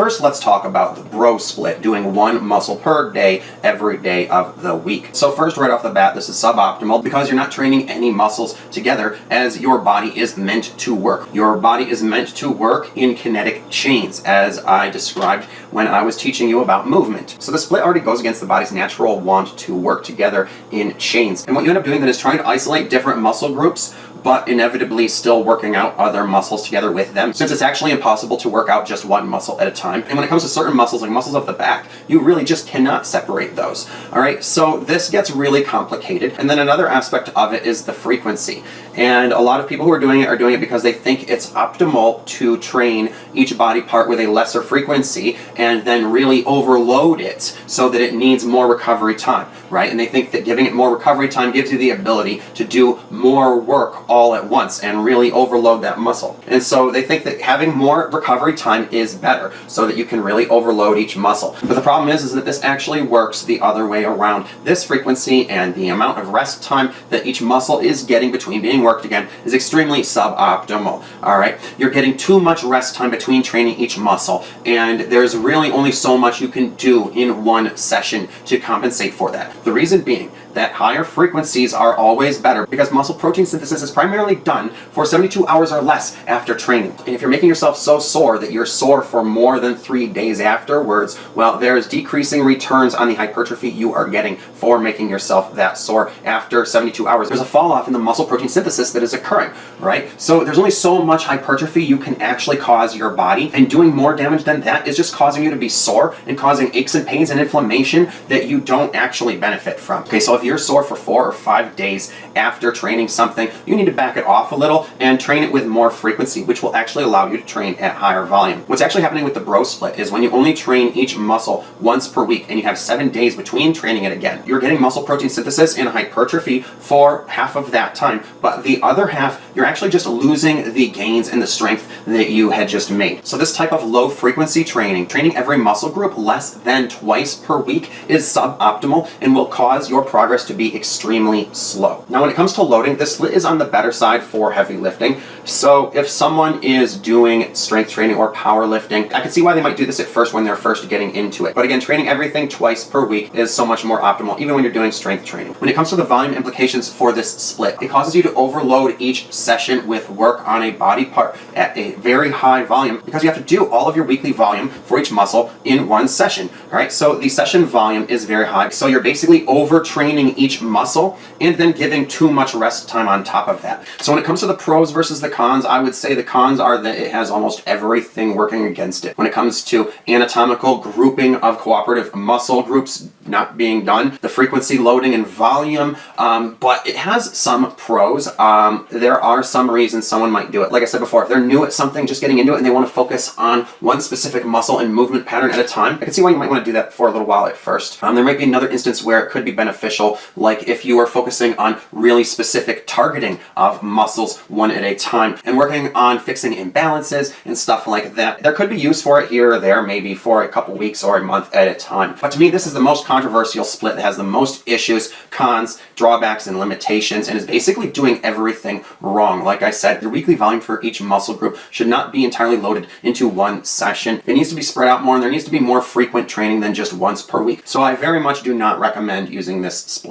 first, let's talk about the bro split, doing one muscle per day every day of the week. So first, right off the bat, this is suboptimal because you're not training any muscles together as your body is meant to work. Your body is meant to work in kinetic chains, as I described when I was teaching you about movement. So the split already goes against the body's natural want to work together in chains. And what you end up doing then is trying to isolate different muscle groups, but inevitably still working out other muscles together with them, since it's actually impossible to work out just one muscle at a time. And when it comes to certain muscles, like muscles of the back, you really just cannot separate those. All right, so this gets really complicated. And then another aspect of it is the frequency. And a lot of people who are doing it because they think it's optimal to train each body part with a lesser frequency and then really overload it so that it needs more recovery time, right? And they think that giving it more recovery time gives you the ability to do more work all at once and really overload that muscle. And so they think that having more recovery time is better so that you can really overload each muscle. But the problem is that this actually works the other way around. This frequency and the amount of rest time that each muscle is getting between being worked again is extremely suboptimal. All right, you're getting too much rest time between training each muscle, and there's really only so much you can do in one session to compensate for that. The reason being that higher frequencies are always better because muscle protein synthesis is primarily done for 72 hours or less after training. And if you're making yourself so sore that you're sore for more than 3 days afterwards, well, there's decreasing returns on the hypertrophy you are getting for making yourself that sore after 72 hours. There's a fall off in the muscle protein synthesis that is occurring, right? So there's only so much hypertrophy you can actually cause your body, and doing more damage than that is just causing you to be sore and causing aches and pains and inflammation that you don't actually benefit from. Okay, so if you're sore for 4 or 5 days after training something, you need to back it off a little and train it with more frequency, which will actually allow you to train at higher volume. What's actually happening with the bro split is when you only train each muscle once per week and you have 7 days between training it again, you're getting muscle protein synthesis and hypertrophy for half of that time, but the other half, you're actually just losing the gains and the strength that you had just made. So this type of low frequency training every muscle group less than twice per week is suboptimal and will cause your progress to be extremely slow. Now, when it comes to loading, this split is on the better side for heavy lifting. So if someone is doing strength training or powerlifting, I can see why they might do this at first when they're first getting into it. But again, training everything twice per week is so much more optimal, even when you're doing strength training. When it comes to the volume implications for this split, it causes you to overload each session with work on a body part at a very high volume because you have to do all of your weekly volume for each muscle in one session. All right, so the session volume is very high. So you're basically overtraining each muscle and then giving too much rest time on top of that. So when it comes to the pros versus the cons, I would say the cons are that it has almost everything working against it. When it comes to anatomical grouping of cooperative muscle groups not being done, the frequency, loading, and volume, but it has some pros. There are some reasons someone might do it. Like I said before, if they're new at something, just getting into it, and they want to focus on one specific muscle and movement pattern at a time, I can see why you might want to do that for a little while at first. There might be another instance where it could be beneficial, like if you are focusing on really specific targeting of muscles one at a time and working on fixing imbalances and stuff like that. There could be use for it here or there, maybe for a couple weeks or a month at a time. But to me, this is the most controversial split that has the most issues, cons, drawbacks, and limitations, and is basically doing everything wrong. Like I said, your weekly volume for each muscle group should not be entirely loaded into one session. It needs to be spread out more, and there needs to be more frequent training than just once per week. So I very much do not recommend using this split.